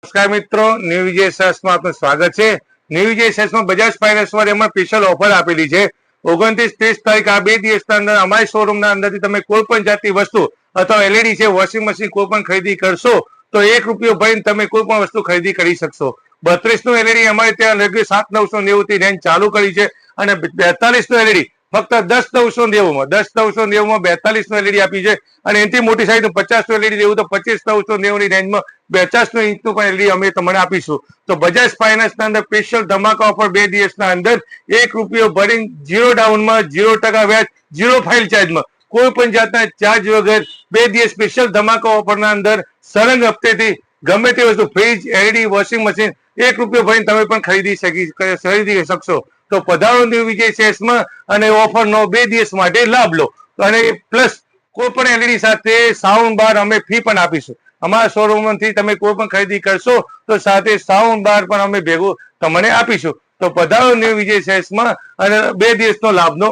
નમસ્કાર મિત્રો, ન્યૂ વિજય સેલ્સમાં આપનું સ્વાગત છે। ન્યૂ વિજય સેલ્સમાં બજાજ ફાઇનાન્સ વાળા એમાં સ્પેશિયલ ઓફર આપેલી છે। 29-30 તારીખ આ 2 દિવસના અંદર અમારી શોરૂમના અંદરથી તમે કોઈ પણ જાતની વસ્તુ અથવા એલઈડી છે, વોશિંગ મશીન કોઈ પણ ખરીદી કરશો તો ₹1 ભરીને તમે કોઈ પણ વસ્તુ ખરીદી કરી શકશો। 32 નું એલઈડી અમારે ત્યાં લગભગ 7,990 થી રેન્જ ચાલુ કરી છે અને 42 નું એલઈડી ફક્ત 10,990 માં 10,990 માં 42 નું એલઈડી આપી છે અને એનાથી મોટી સાઈઝ 50 નું એલઈડી લેવું તો 25,990 ની રેન્જમાં 50 ઇંચનું પણ એલઈડી અમે તમને આપીશું। તો બજાજ ફાઇનાન્સના અંદર સ્પેશિયલ ધમાકા ઓફર 2 દિવસના અંદર ₹1 ભરીને 0 ડાઉનમાં 0% વ્યાજ 0 ફાઇલ ચાર્જમાં કોઈ પણ જાતના ચાર્જ વગર 2 દિવસ સ્પેશિયલ ધમાકા ઓફરના અંદર સળંગ હપ્તેથી ગમે તે વસ્તુ ફ્રીજ, એલઈડી, વોશિંગ મશીન ₹1 ભરીને તમે પણ ખરીદી શકશો। તો પધારો ન્યૂ વિજય સેલ્સમાં અને ઓફરનો 2 દિવસ માટે લાભ લો અને પ્લસ કોઈ પણ એલઈડી સાથે સાઉન્ડ બાર અમે ફ્રી પણ આપીશું। અમારા શોરૂમથી તમે કોઈ પણ ખરીદી કરશો તો સાથે સાઉન્ડ બાર પણ અમે ભેગું તમને આપીશું। તો પધારો ન્યૂ વિજય સેલ્સમાં અને 2 દિવસનો લાભ લો।